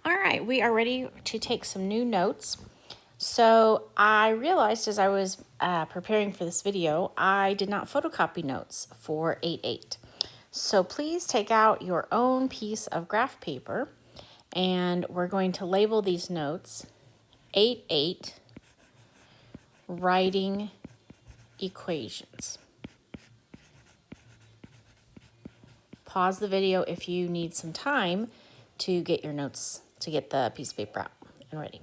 All right, we are ready to take some new notes. So I realized as I was preparing for this video, I did not photocopy notes for 8-8. So please take out your own piece of graph paper and we're going to label these notes 8-8 writing equations. Pause the video if you need some time to get your notes, to get the piece of paper out and ready.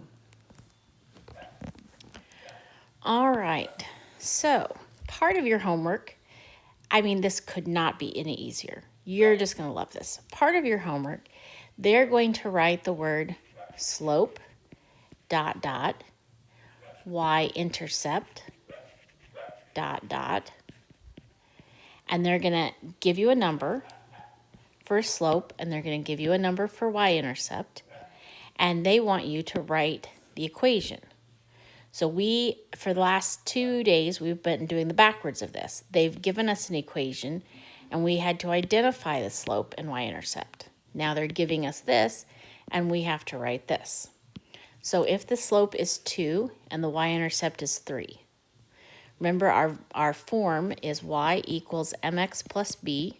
All right, so part of your homework, this could not be any easier. You're just going to love this. Part of your homework, they're going to write the word slope, ... y-intercept, ... and they're going to give you a number for slope, and they're going to give you a number for y-intercept, and they want you to write the equation. So for the last 2 days, we've been doing the backwards of this. They've given us an equation, and we had to identify the slope and y-intercept. Now they're giving us this, and we have to write this. So if the slope is 2 and the y-intercept is 3, remember our form is y equals mx plus b.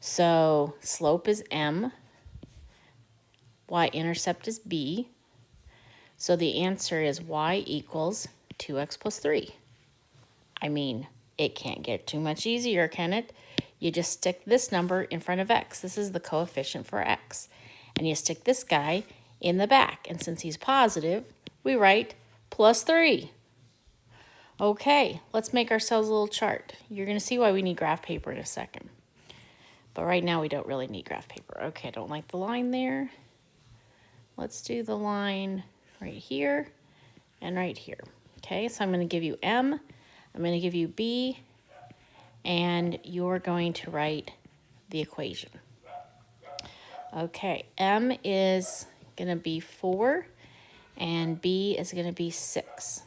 So slope is m, y-intercept is b. So the answer is y equals 2x plus 3. It can't get too much easier, can it? You just stick this number in front of x. This is the coefficient for x. And you stick this guy in the back. And since he's positive, we write plus 3. Okay, let's make ourselves a little chart. You're going to see why we need graph paper in a second. But right now we don't really need graph paper. Okay, I don't like the line there. Let's do the line right here and right here. Okay, so I'm going to give you M, I'm going to give you B, and you're going to write the equation. Okay, M is going to be 4, and B is going to be 6.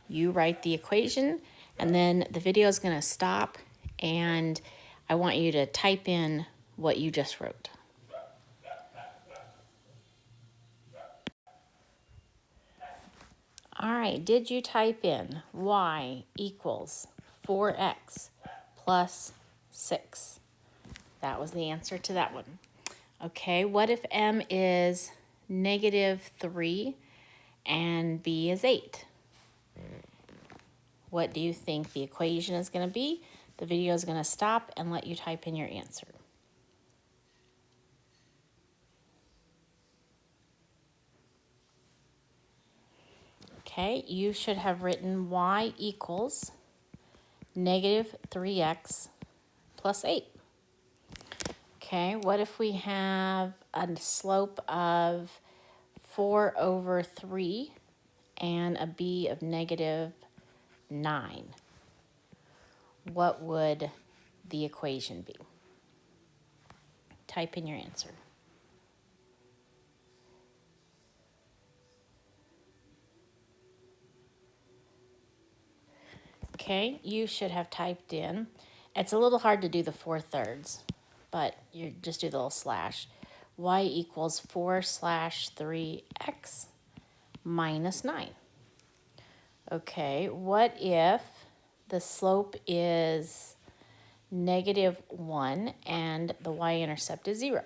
You write the equation, and then the video is going to stop, and I want you to type in what you just wrote. All right, did you type in y equals 4x plus 6? That was the answer to that one. Okay, what if m is -3 and b is 8? What do you think the equation is going to be? The video is going to stop and let you type in your answer. Okay, you should have written y equals -3x plus 8. Okay, what if we have a slope of 4/3 and a b of -9? What would the equation be? Type in your answer. Okay, you should have typed in, it's a little hard to do the 4/3, but you just do the little slash. Y equals 4/3x minus 9. Okay, what if the slope is -1 and the y-intercept is 0?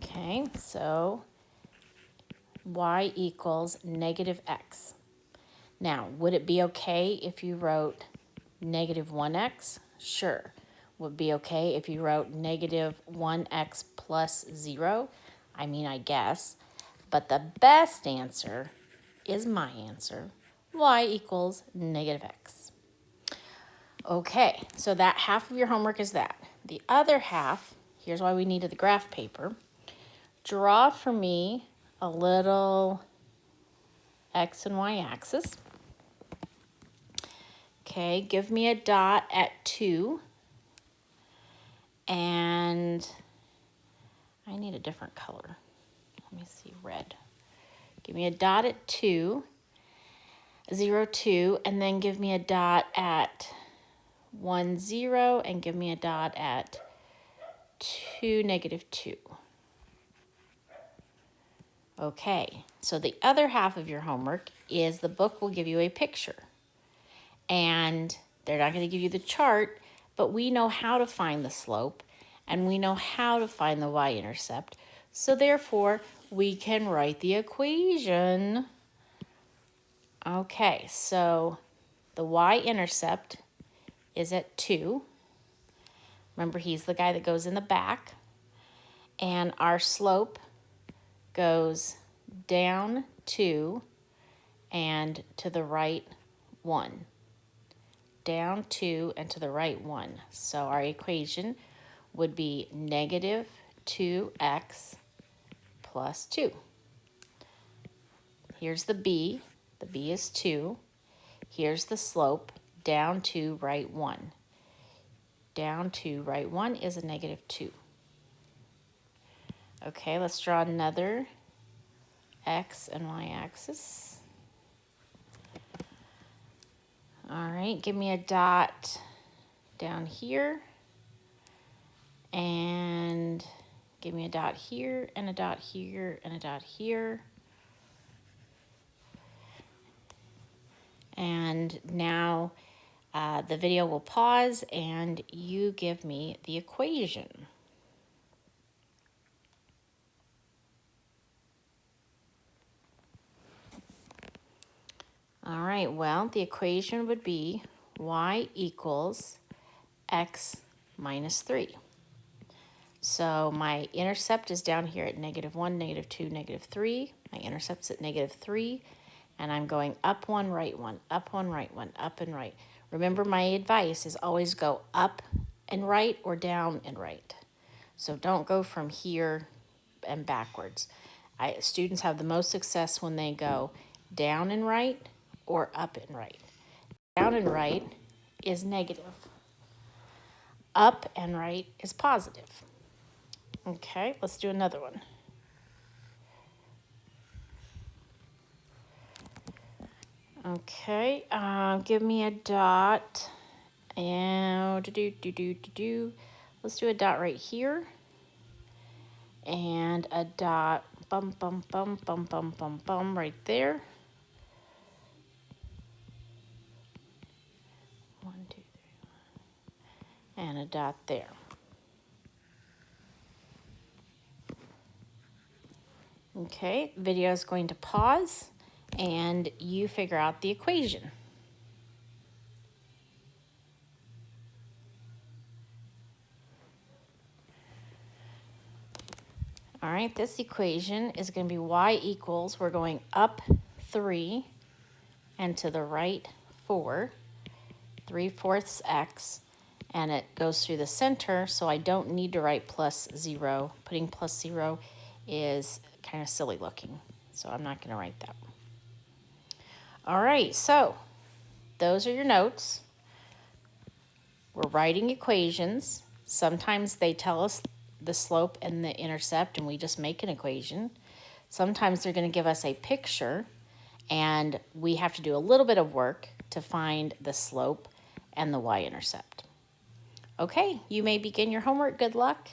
Okay, so y equals -x. Now, would it be okay if you wrote -1x? Sure. Would it be okay if you wrote -1x plus 0? I guess. But the best answer is my answer. Y equals -x. Okay, so that half of your homework is that. The other half, here's why we needed the graph paper. Draw for me a little x and y axis. Okay, give me a dot at 2. And I need a different color. Let me see, red. Give me a dot at 2. 0, 2, and then give me a dot at 1, 0, and give me a dot at 2, negative 2. Okay, so the other half of your homework is the book will give you a picture. And they're not going to give you the chart, but we know how to find the slope, and we know how to find the y-intercept. So therefore, we can write the equation. Okay, so the y-intercept is at 2. Remember, he's the guy that goes in the back. And our slope goes down 2 and to the right 1. Down 2 and to the right 1. So our equation would be negative 2x plus 2. Here's the b. The b is 2. Here's the slope, down 2, right 1. Down 2, right 1 is a negative 2. Okay, let's draw another x and y axis. All right, give me a dot down here, and give me a dot here, and a dot here, and a dot here. And now the video will pause, and you give me the equation. All right, well, the equation would be y equals x minus 3. So my intercept is down here at negative 1, negative 2, negative 3. My intercept's at negative 3, and I'm going up 1, right 1, up 1, right 1, up and right. Remember, my advice is always go up and right or down and right. So don't go from here and backwards. Students have the most success when they go down and right or up and right. Down and right is negative. Up and right is positive. Okay, let's do another one. Okay, give me a dot, and let's do a dot right here, and a dot bum right there. 1, 2, 3, and a dot there. Okay, video is going to pause, and you figure out the equation. All right, this equation is going to be y equals, we're going up 3 and to the right 4, 3/4 x, and it goes through the center, so I don't need to write plus 0. Putting plus 0 is kind of silly looking, so I'm not going to write that. All right, so those are your notes. We're writing equations. Sometimes they tell us the slope and the intercept, and we just make an equation. Sometimes they're going to give us a picture, and we have to do a little bit of work to find the slope and the y-intercept. Okay, you may begin your homework. Good luck.